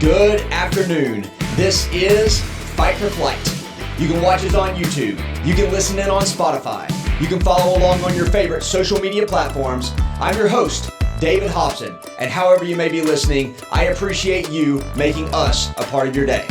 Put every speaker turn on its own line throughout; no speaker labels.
Good afternoon. This is Fight for Flight. You can watch us on YouTube. You can listen in on Spotify. You can follow along on your favorite social media platforms. I'm your host, David Hobson, and however you may be listening, I appreciate you making us a part of your day.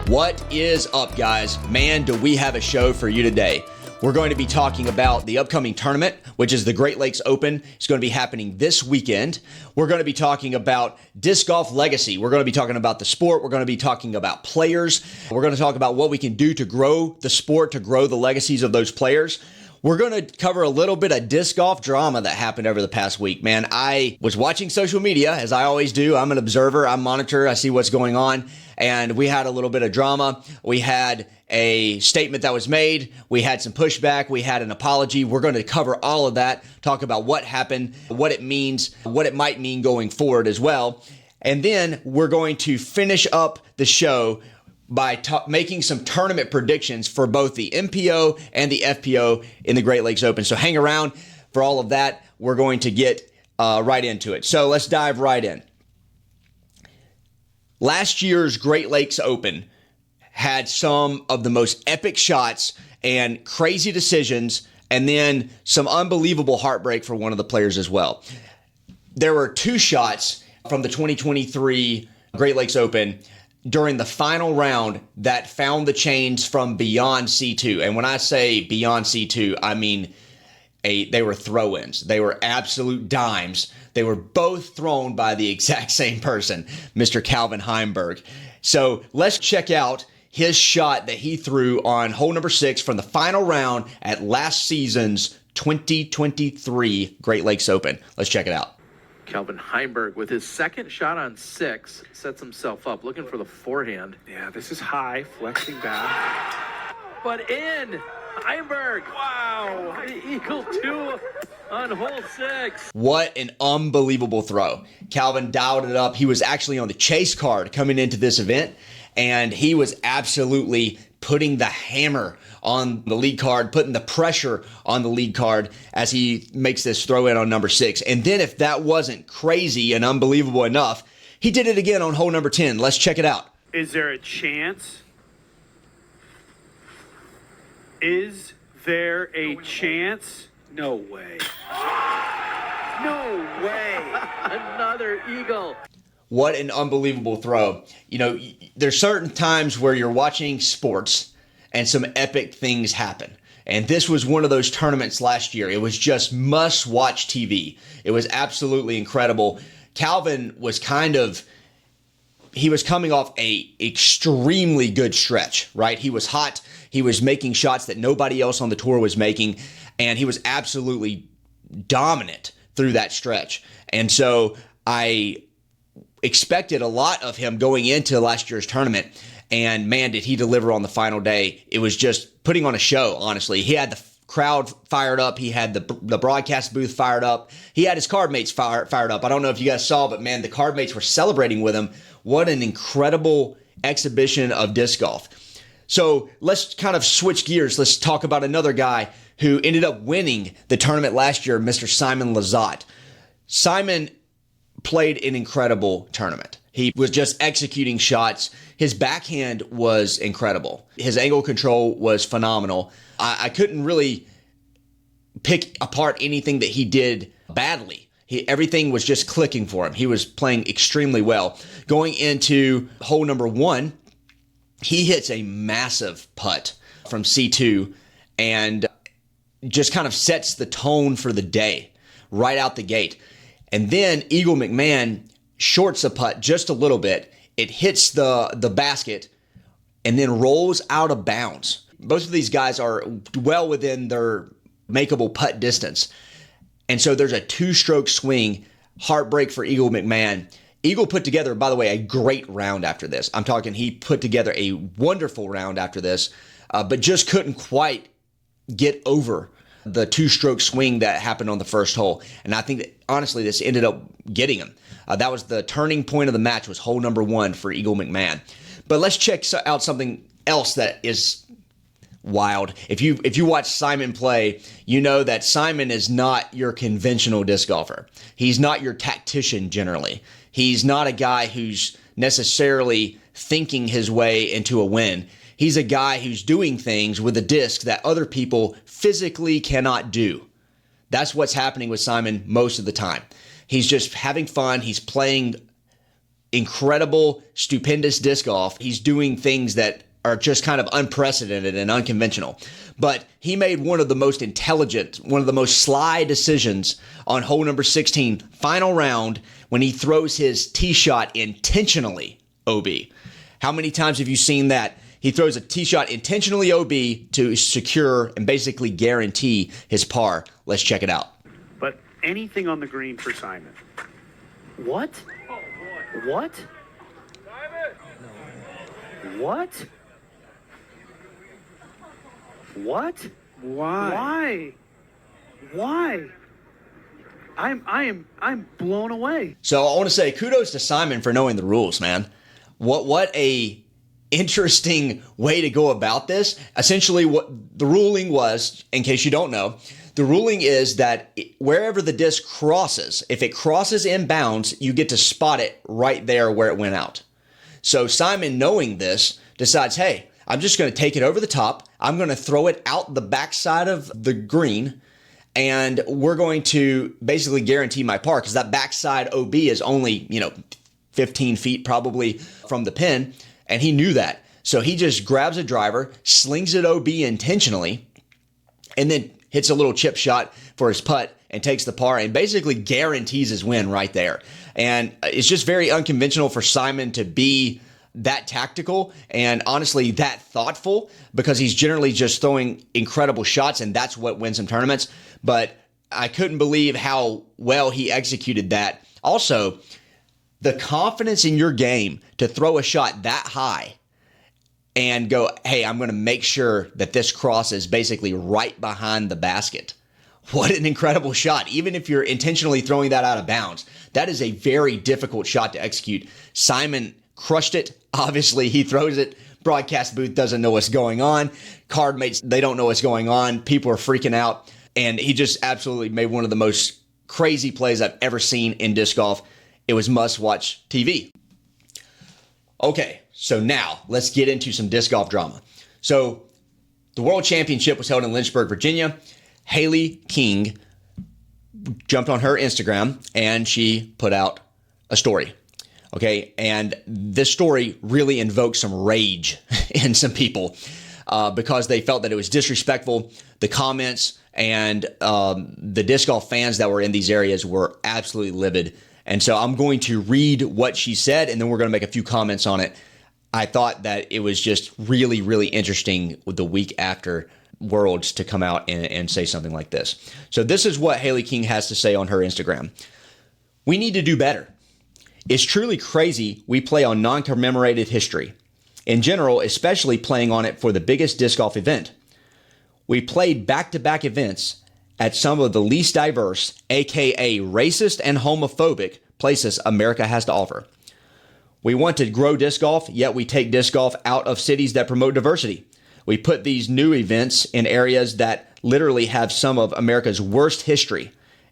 What is up, guys? Man, do we have a show for you today. We're going to be talking about the upcoming tournament, which is the Great Lakes Open. It's going to be happening this weekend. We're going to be talking about disc golf legacy. We're going to be talking about the sport. We're going to be talking about players. We're going to talk about what we can do to grow the sport, to grow the legacies of those players. We're going to cover a little bit of disc golf drama that happened over the past week. Man, I was watching social media, as I always do. I'm an observer. I monitor. I see what's going on. And we had a little bit of drama. We had a statement that was made. We had some pushback. We had an apology. We're going to cover all of that, talk about what happened, what it means, what it might mean going forward as well. And then we're going to finish up the show by making some tournament predictions for both the MPO and the FPO in the Great Lakes Open. So hang around for all of that. We're going to get right into it. So let's dive right in. Last year's Great Lakes Open had some of the most epic shots and crazy decisions, and then some unbelievable heartbreak for one of the players as well. There were two shots from the 2023 Great Lakes Open during the final round that found the chains from beyond C2. And when I say beyond C2, I mean they were throw-ins. They were absolute dimes. They were both thrown by the exact same person, Mr. Calvin Heimberg. So let's check out his shot that he threw on hole number 6 from the final round at last season's 2023 Great Lakes Open. Let's check it out.
Calvin Heimberg with his second shot on 6 sets himself up looking for the forehand.
Yeah, this is high, flexing back.
But in Heimberg, wow, eagle 2 on hole 6.
What an unbelievable throw. Calvin dialed it up. He was actually on the chase card coming into this event, and he was absolutely putting the hammer on the lead card, putting the pressure on the lead card as he makes this throw in on number 6. And then if that wasn't crazy and unbelievable enough, he did it again on hole number 10. Let's check it out.
Is there a chance? Is there a chance? No way. No way.
Another eagle.
What an unbelievable throw. You know, there's certain times where you're watching sports and some epic things happen. And this was one of those tournaments last year. It was just must-watch TV. It was absolutely incredible. Calvin was he was coming off a extremely good stretch, right? He was hot. He was making shots that nobody else on the tour was making, and he was absolutely dominant through that stretch. And so I expected a lot of him going into last year's tournament, and man, did he deliver on the final day. It was just putting on a show, honestly. He had the crowd fired up. He had the broadcast booth fired up. He had his card mates fired up. I don't know if you guys saw, but man, the card mates were celebrating with him. What an incredible exhibition of disc golf. So let's kind of switch gears. Let's talk about another guy who ended up winning the tournament last year, Mr. Simon Lizotte. Simon played an incredible tournament. He was just executing shots. His backhand was incredible. His angle control was phenomenal. I couldn't really pick apart anything that he did badly. Everything was just clicking for him. He was playing extremely well. Going into hole number 1, he hits a massive putt from C2 and just kind of sets the tone for the day right out the gate. And then Eagle McMahon shorts a putt just a little bit. It hits the basket and then rolls out of bounds. Both of these guys are well within their makeable putt distance. And so there's a 2-stroke swing, heartbreak for Eagle McMahon. Eagle put together, by the way, a great round after this. I'm talking he put together a wonderful round after this, but just couldn't quite get over the 2-stroke swing that happened on the first hole. And I think that, honestly, this ended up getting him. That was the turning point of the match, was hole number 1 for Eagle McMahon. But let's check out something else that is wild. If you watch Simon play, you know that Simon is not your conventional disc golfer. He's not your tactician generally. He's not a guy who's necessarily thinking his way into a win. He's a guy who's doing things with a disc that other people physically cannot do. That's what's happening with Simon most of the time. He's just having fun. He's playing incredible, stupendous disc golf. He's doing things that are just kind of unprecedented and unconventional. But he made one of the most intelligent, one of the most sly decisions on hole number 16, final round, when he throws his tee shot intentionally OB. How many times have you seen that? He throws a tee shot intentionally OB to secure and basically guarantee his par. Let's check it out.
But anything on the green for Simon. What? What? What? What? Why? Why? I'm blown away.
So I want to say kudos to Simon for knowing the rules, man. What a interesting way to go about this. Essentially, what the ruling was, in case you don't know, the ruling is that wherever the disc crosses, if it crosses in bounds, you get to spot it right there where it went out. So Simon, knowing this, decides, hey, I'm just going to take it over the top. I'm going to throw it out the backside of the green, and we're going to basically guarantee my par, because that backside OB is only, 15 feet probably from the pin, and he knew that. So he just grabs a driver, slings it OB intentionally, and then hits a little chip shot for his putt and takes the par and basically guarantees his win right there. And it's just very unconventional for Simon to be that tactical and honestly that thoughtful, because he's generally just throwing incredible shots, and that's what wins him tournaments. But I couldn't believe how well he executed that. Also, the confidence in your game to throw a shot that high and go, hey, I'm going to make sure that this cross is basically right behind the basket. What an incredible shot. Even if you're intentionally throwing that out of bounds, that is a very difficult shot to execute. Simon crushed it. Obviously, he throws it. Broadcast booth doesn't know what's going on. Card mates, they don't know what's going on. People are freaking out. And he just absolutely made one of the most crazy plays I've ever seen in disc golf. It was must-watch TV. Okay, so now let's get into some disc golf drama. So the World Championship was held in Lynchburg, Virginia. Haley King jumped on her Instagram and she put out a story. Okay, and this story really invoked some rage in some people because they felt that it was disrespectful. The comments and the disc golf fans that were in these areas were absolutely livid. And so I'm going to read what she said, and then we're going to make a few comments on it. I thought that it was just really, really interesting with the week after Worlds to come out and say something like this. So this is what Haley King has to say on her Instagram. We need to do better. It's truly crazy we play on non-commemorated history. In general, especially playing on it for the biggest disc golf event. We played back-to-back events at some of the least diverse, aka racist and homophobic places America has to offer. We want to grow disc golf, yet we take disc golf out of cities that promote diversity. We put these new events in areas that literally have some of America's worst history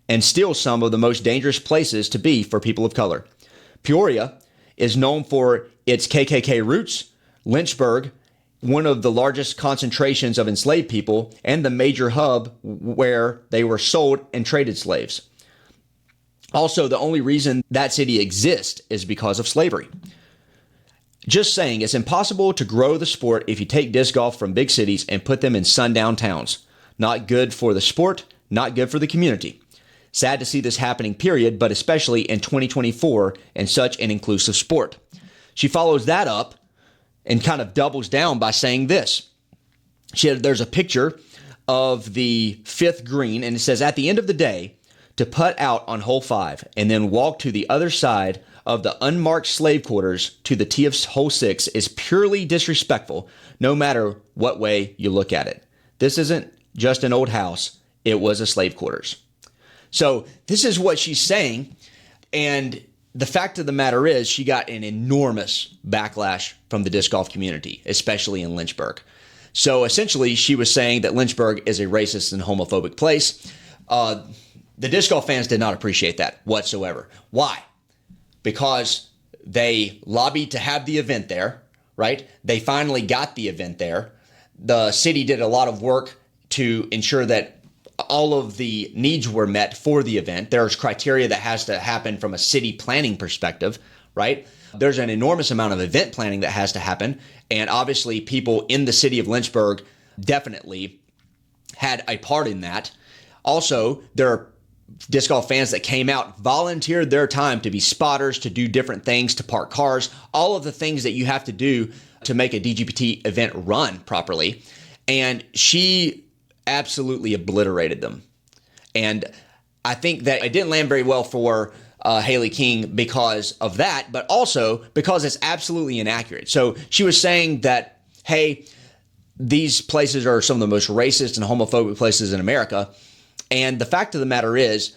and still some of the most dangerous places to be for people of color. Peoria is known for its KKK roots, Lynchburg, one of the largest concentrations of enslaved people, and the major hub where they were sold and traded slaves. Also, the only reason that city exists is because of slavery. Just saying, it's impossible to grow the sport if you take disc golf from big cities and put them in sundown towns. Not good for the sport, not good for the community. Sad to see this happening, period, but especially in 2024 in such an inclusive sport. She follows that up and kind of doubles down by saying this. There's a picture of the fifth green, and it says, at the end of the day, to putt out on hole 5 and then walk to the other side of the unmarked slave quarters to the tee of hole 6 is purely disrespectful, no matter what way you look at it. This isn't just an old house. It was a slave quarters. So this is what she's saying, and the fact of the matter is she got an enormous backlash from the disc golf community, especially in Lynchburg. So essentially, she was saying that Lynchburg is a racist and homophobic place. The disc golf fans did not appreciate that whatsoever. Why? because they lobbied to have the event there, right? They finally got the event there. The city did a lot of work to ensure that all of the needs were met for the event. There's criteria that has to happen from a city planning perspective, right? There's an enormous amount of event planning that has to happen. And obviously people in the city of Lynchburg definitely had a part in that. Also, there are disc golf fans that came out, volunteered their time to be spotters, to do different things, to park cars, all of the things that you have to do to make a DGPT event run properly. And she absolutely obliterated them. And I think that it didn't land very well for Haley King because of that, but also because it's absolutely inaccurate. So she was saying that, hey, these places are some of the most racist and homophobic places in America. And the fact of the matter is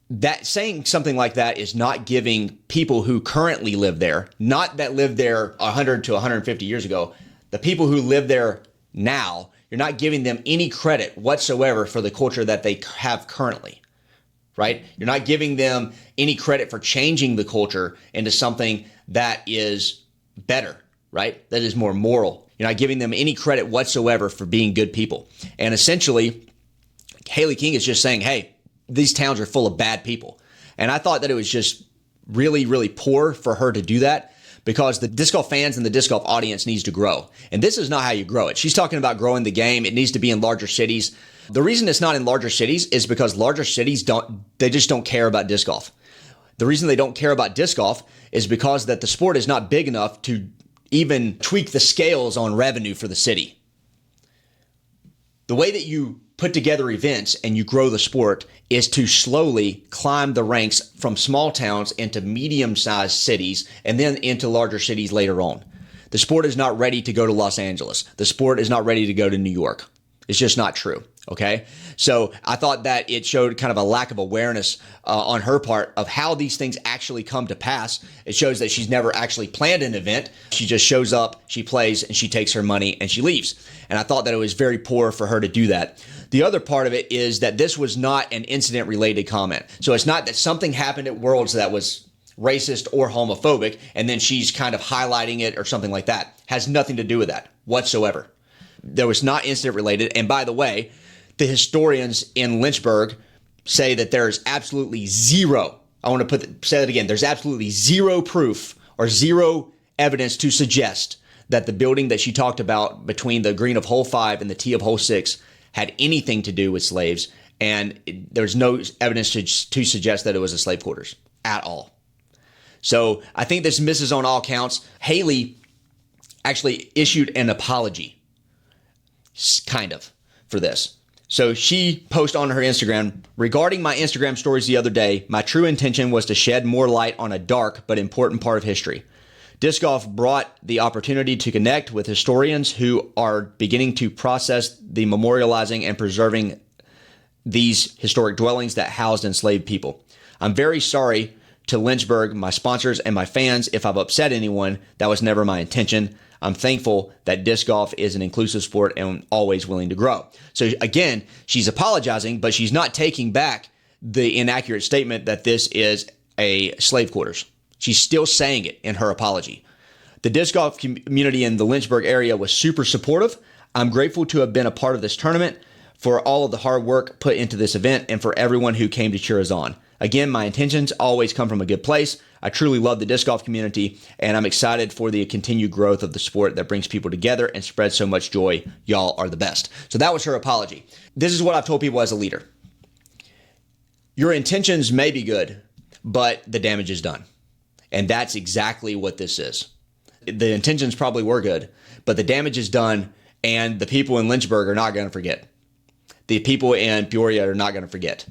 that saying something like that is not giving people who currently live there, not that lived there 100 to 150 years ago, the people who live there now, you're not giving them any credit whatsoever for the culture that they have currently, right? You're not giving them any credit for changing the culture into something that is better, right? That is more moral. You're not giving them any credit whatsoever for being good people. And essentially, Haley King is just saying, hey, these towns are full of bad people. And I thought that it was just really, really poor for her to do that, because the disc golf fans and the disc golf audience needs to grow. And this is not how you grow it. She's talking about growing the game. It needs to be in larger cities. The reason it's not in larger cities is because larger cities just don't care about disc golf. The reason they don't care about disc golf is because that the sport is not big enough to even tweak the scales on revenue for the city. The way that you put together events and you grow the sport is to slowly climb the ranks from small towns into medium-sized cities and then into larger cities later on. The sport is not ready to go to Los Angeles. The sport is not ready to go to New York. It's just not true. Okay. So I thought that it showed kind of a lack of awareness on her part of how these things actually come to pass. It shows that she's never actually planned an event. She just shows up, she plays, and she takes her money and she leaves. And I thought that it was very poor for her to do that. The other part of it is that this was not an incident related comment. So it's not that something happened at Worlds that was racist or homophobic and then she's kind of highlighting it or something like that. Has nothing to do with that whatsoever. There was not incident related. And by the way, the historians in Lynchburg say that there's absolutely zero. I want to say that again. There's absolutely zero proof or zero evidence to suggest that the building that she talked about between the green of hole 5 and the tee of hole 6 had anything to do with slaves. And there's no evidence to suggest that it was a slave quarters at all. So I think this misses on all counts. Haley actually issued an apology, kind of, for this. So she posted on her Instagram, regarding my Instagram stories the other day, my true intention was to shed more light on a dark but important part of history. Disc golf brought the opportunity to connect with historians who are beginning to process the memorializing and preserving these historic dwellings that housed enslaved people. I'm very sorry to Lynchburg, my sponsors, and my fans if I've upset anyone. That was never my intention. I'm thankful that disc golf is an inclusive sport and always willing to grow. So again, she's apologizing, but she's not taking back the inaccurate statement that this is a slave quarters. She's still saying it in her apology. The disc golf community in the Lynchburg area was super supportive. I'm grateful to have been a part of this tournament, for all of the hard work put into this event, and for everyone who came to cheer us on. Again, my intentions always come from a good place. I truly love the disc golf community, and I'm excited for the continued growth of the sport that brings people together and spreads so much joy. Y'all are the best. So that was her apology. This is what I've told people as a leader. Your intentions may be good, but the damage is done. And that's exactly what this is. The intentions probably were good, but the damage is done, and the people in Lynchburg are not going to forget. The people in Peoria are not going to forget.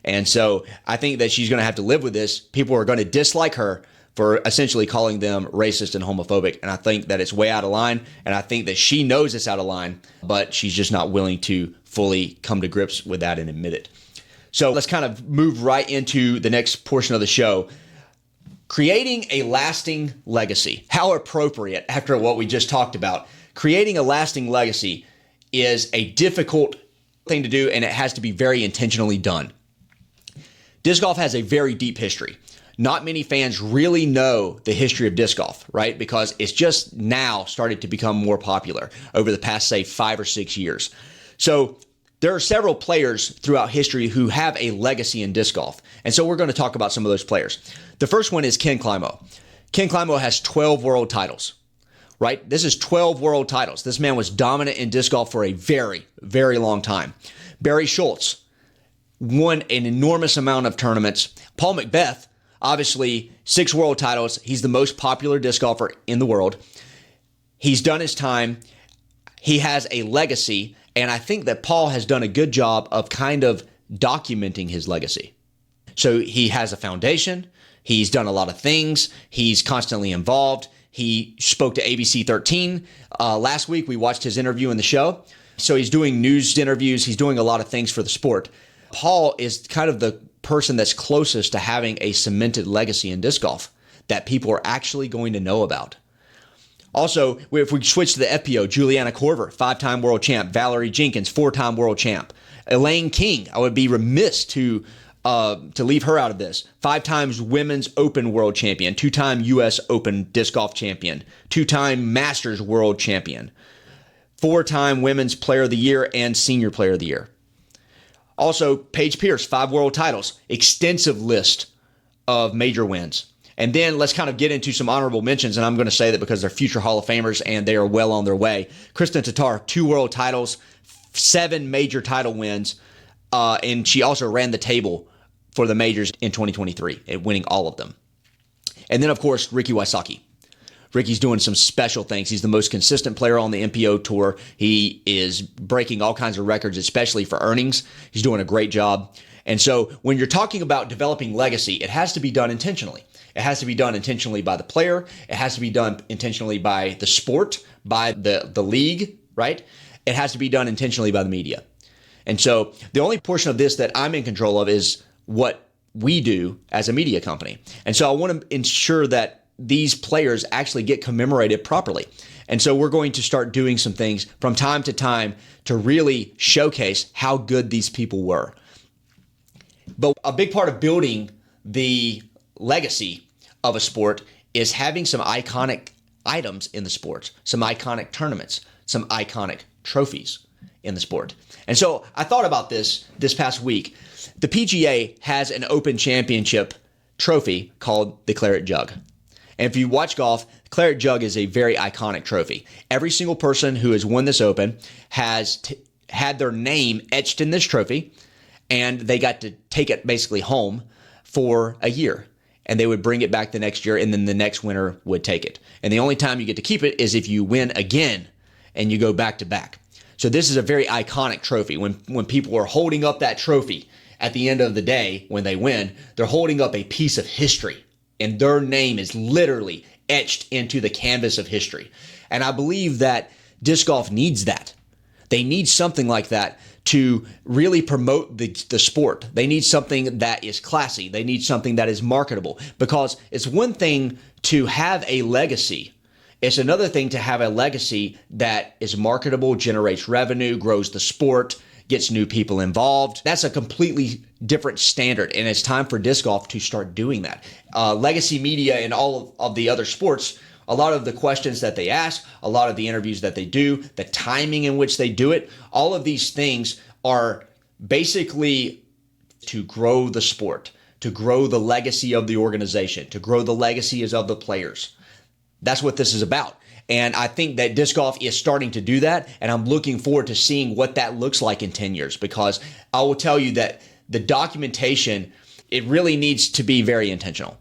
And so I think that she's going to have to live with this. People are going to dislike her for essentially calling them racist and homophobic. And I think that it's way out of line. And I think that she knows it's out of line, but she's just not willing to fully come to grips with that and admit it. So let's kind of move right into the next portion of the show. Creating a lasting legacy. How appropriate after what we just talked about. Creating a lasting legacy is a difficult thing to do, and it has to be very intentionally done. Disc golf has a very deep history. not many fans really know the history of disc golf, right? Because it's just now started to become more popular over the past, say, 5 or 6 years. So there are several players throughout history who have a legacy in disc golf. And so we're going to talk about some of those players. The first one is Ken Climo. Ken Climo has 12 world titles, right? This is 12 world titles. This man was dominant in disc golf for a very, very long time. Barry Schultz won an enormous amount of tournaments. Paul McBeth, obviously 6 world titles. He's the most popular disc golfer in the world. He's done his time. He has a legacy. And I think that Paul has done a good job of kind of documenting his legacy. So he has a foundation. He's done a lot of things. He's constantly involved. He spoke to ABC 13 last week. We watched his interview in the show. So he's doing news interviews. He's doing a lot of things for the sport. Paul is kind of the person that's closest to having a cemented legacy in disc golf that people are actually going to know about. Also, if we switch to the FPO, Juliana Korver, 5-time world champ. Valerie Jenkins, 4-time world champ. Elaine King, I would be remiss to leave her out of this. 5 times Women's Open world champion, 2-time U.S. Open disc golf champion, 2-time Masters world champion, 4-time Women's Player of the Year and Senior Player of the Year. Also, Paige Pierce, 5 world titles, extensive list of major wins. And then let's kind of get into some honorable mentions, and I'm going to say that because they're future Hall of Famers and they are well on their way. Kristen Tatar, 2 world titles, 7 major title wins, and she also ran the table for the majors in 2023, winning all of them. And then, of course, Ricky Wysocki. Ricky's doing some special things. He's the most consistent player on the MPO Tour. He is breaking all kinds of records, especially for earnings. He's doing a great job. And so when you're talking about developing legacy, it has to be done intentionally. It has to be done intentionally by the player. It has to be done intentionally by the sport, by the league, right? It has to be done intentionally by the media. And so the only portion of this that I'm in control of is what we do as a media company. And so I want to ensure that these players actually get commemorated properly. And so we're going to start doing some things from time to time to really showcase how good these people were. But a big part of building the legacy of a sport is having some iconic items in the sport, some iconic tournaments, some iconic trophies in the sport. And so I thought about this past week. The PGA has an Open Championship trophy called the Claret Jug. And if you watch golf, Claret Jug is a very iconic trophy. Every single person who has won this Open has had their name etched in this trophy, and they got to take it basically home for a year. And they would bring it back the next year, and then the next winner would take it. And the only time you get to keep it is if you win again and you go back to back. So this is a very iconic trophy. When people are holding up that trophy at the end of the day, when they win, they're holding up a piece of history, and their name is literally etched into the canvas of history. And I believe that disc golf needs that. They need something like that to really promote the sport. They need something that is classy. They need something that is marketable, because it's one thing to have a legacy. It's another thing to have a legacy that is marketable, generates revenue, grows the sport, gets new people involved. That's a completely different standard, and it's time for disc golf to start doing that. Legacy media and all of the other sports, a lot of the questions that they ask, a lot of the interviews that they do, the timing in which they do it, all of these things are basically to grow the sport, to grow the legacy of the organization, to grow the legacies of the players. That's what this is about. And I think that disc golf is starting to do that, and I'm looking forward to seeing what that looks like in 10 years, because I will tell you that the documentation, it really needs to be very intentional.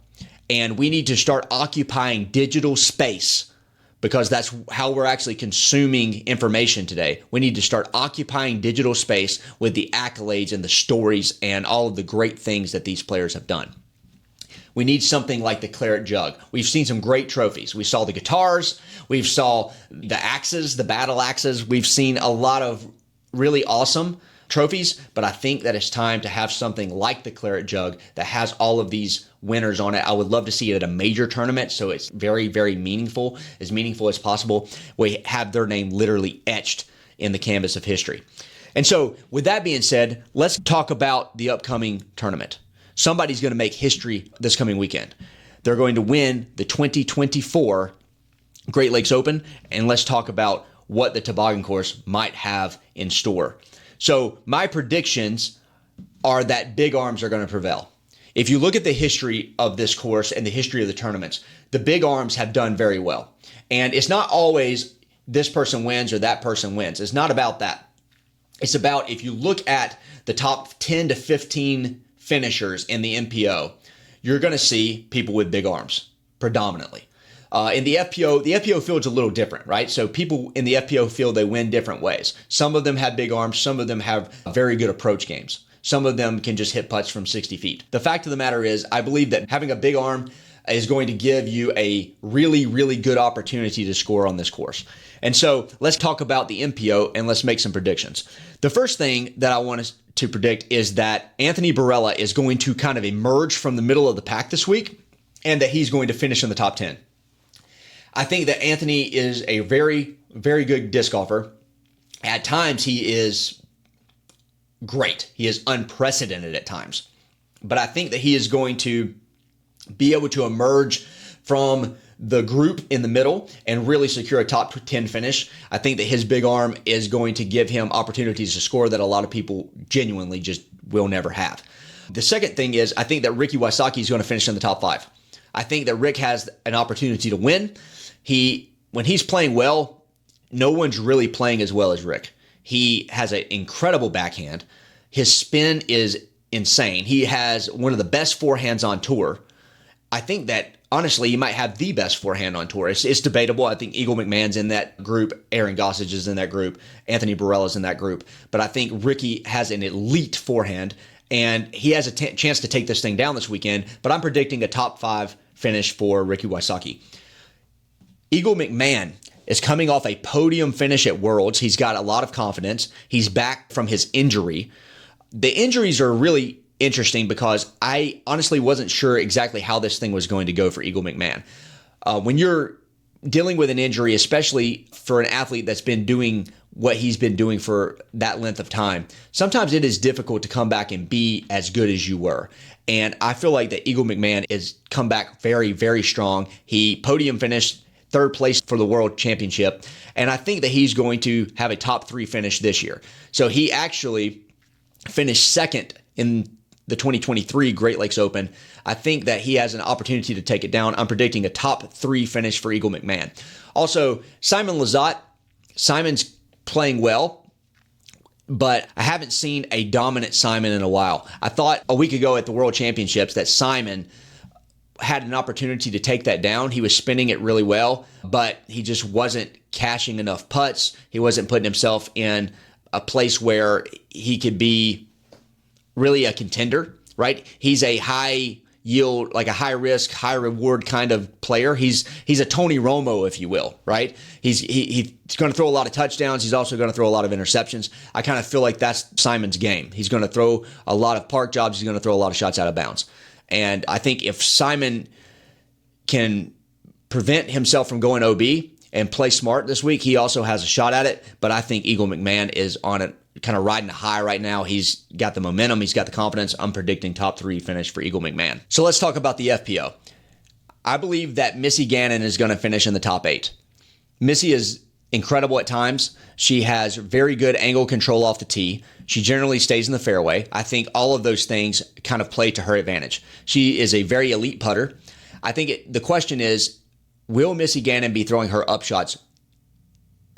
And we need to start occupying digital space, because that's how we're actually consuming information today. We need to start occupying digital space with the accolades and the stories and all of the great things that these players have done. We need something like the Claret Jug. We've seen some great trophies. We saw the guitars. We've saw the axes, the battle axes. We've seen a lot of really awesome trophies, but I think that it's time to have something like the Claret Jug that has all of these winners on it. I would love to see it at a major tournament, so it's very, very meaningful as possible. We have their name literally etched in the canvas of history. And so with that being said, let's talk about the upcoming tournament. somebody's going to make history this coming weekend. They're going to win the 2024 Great Lakes Open, and let's talk about what the toboggan course might have in store. So my predictions are that big arms are going to prevail. If you look at the history of this course and the history of the tournaments, the big arms have done very well. And it's not always this person wins or that person wins. It's not about that. It's about, if you look at the top 10 to 15 finishers in the MPO, you're going to see people with big arms predominantly. In the FPO field's a little different, right? So people in the FPO field, they win different ways. Some of them have big arms. Some of them have very good approach games. Some of them can just hit putts from 60 feet. The fact of the matter is, I believe that having a big arm is going to give you a really, really good opportunity to score on this course. And so let's talk about the MPO and let's make some predictions. The first thing that I want to predict is that Anthony Barella is going to kind of emerge from the middle of the pack this week and that he's going to finish in the top 10. I think that Anthony is a very, very good disc golfer. At times, he is great. He is unprecedented at times. But I think that he is going to be able to emerge from the group in the middle and really secure a top 10 finish. I think that his big arm is going to give him opportunities to score that a lot of people genuinely just will never have. The second thing is, I think that Ricky Wysocki is going to finish in the top 5. I think that Rick has an opportunity to win. When he's playing well, no one's really playing as well as Rick. He has an incredible backhand. His spin is insane. He has one of the best forehands on tour. I think that, honestly, he might have the best forehand on tour. It's debatable. I think Eagle McMahon's in that group. Aaron Gossage is in that group. Anthony Barella's in that group. But I think Ricky has an elite forehand, and he has a chance to take this thing down this weekend. But I'm predicting a top 5 finish for Ricky Wysocki. Eagle McMahon is coming off a podium finish at Worlds. He's got a lot of confidence. He's back from his injury. The injuries are really interesting because I honestly wasn't sure exactly how this thing was going to go for Eagle McMahon. When you're dealing with an injury, especially for an athlete that's been doing what he's been doing for that length of time, sometimes it is difficult to come back and be as good as you were. And I feel like that Eagle McMahon is come back very, very strong. He podium finished 3rd place for the World Championship. And I think that he's going to have a top 3 finish this year. So he actually finished 2nd in the 2023 Great Lakes Open. I think that he has an opportunity to take it down. I'm predicting a top 3 finish for Eagle McMahon. Also, Simon Lizotte. Simon's playing well, but I haven't seen a dominant Simon in a while. I thought a week ago at the World Championships that Simon had an opportunity to take that down. He was spinning it really well, but he just wasn't cashing enough putts. He wasn't putting himself in a place where he could be really a contender, right? He's a high yield, like a high risk, high reward kind of player. He's a Tony Romo, if you will, right? He's going to throw a lot of touchdowns. He's also going to throw a lot of interceptions. I kind of feel like that's Simon's game. He's going to throw a lot of park jobs. He's going to throw a lot of shots out of bounds. And I think if Simon can prevent himself from going OB and play smart this week, he also has a shot at it. But I think Eagle McMahon is on it, kind of riding a high right now. He's got the momentum. He's got the confidence. I'm predicting top 3 finish for Eagle McMahon. So let's talk about the FPO. I believe that Missy Gannon is going to finish in the top 8. Missy is incredible at times. She has very good angle control off the tee. She generally stays in the fairway. I think all of those things kind of play to her advantage. She is a very elite putter. I think the question is, will Missy Gannon be throwing her up shots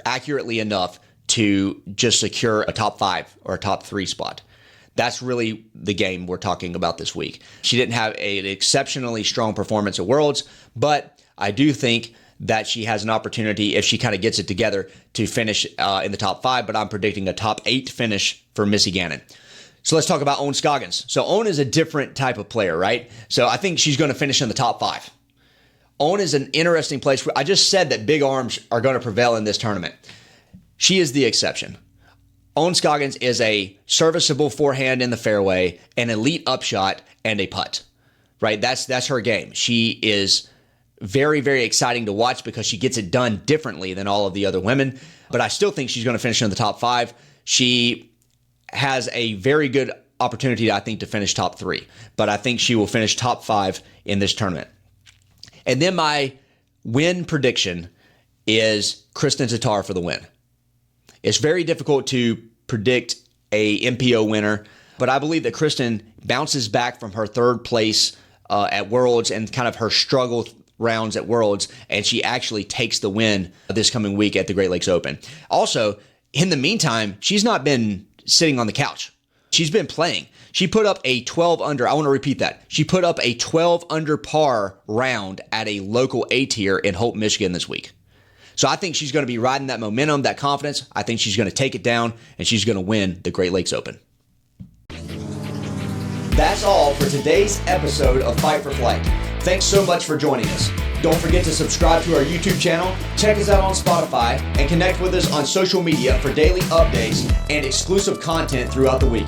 accurately enough to just secure a top 5 or a top 3 spot? That's really the game we're talking about this week. She didn't have an exceptionally strong performance at Worlds, but I do think that she has an opportunity, if she kind of gets it together, to finish in the top 5, but I'm predicting a top 8 finish for Missy Gannon. So let's talk about Owen Scoggins. So Owen is a different type of player, right? So I think she's going to finish in the top 5. Owen is an interesting place. I just said that big arms are going to prevail in this tournament. She is the exception. Owen Scoggins is a serviceable forehand in the fairway, an elite upshot, and a putt, right? That's her game. She is very, very exciting to watch because she gets it done differently than all of the other women. But I still think she's going to finish in the top 5. She has a very good opportunity, I think, to finish top 3. But I think she will finish top 5 in this tournament. And then my win prediction is Kristen Tatar for the win. It's very difficult to predict a MPO winner, but I believe that Kristen bounces back from her third place at Worlds and kind of her struggle rounds at Worlds, and she actually takes the win this coming week at the Great Lakes Open. Also, in the meantime, she's not been sitting on the couch. She's been playing. She put up a 12 under. I want to repeat that. She put up a 12 under par round at a local A tier in Hope, Michigan this week. So I think she's going to be riding that momentum, that confidence. I think she's going to take it down, and she's going to win the Great Lakes Open. That's all for today's episode of Fight for Flight. Thanks so much for joining us. Don't forget to subscribe to our YouTube channel, check us out on Spotify, and connect with us on social media for daily updates and exclusive content throughout the week.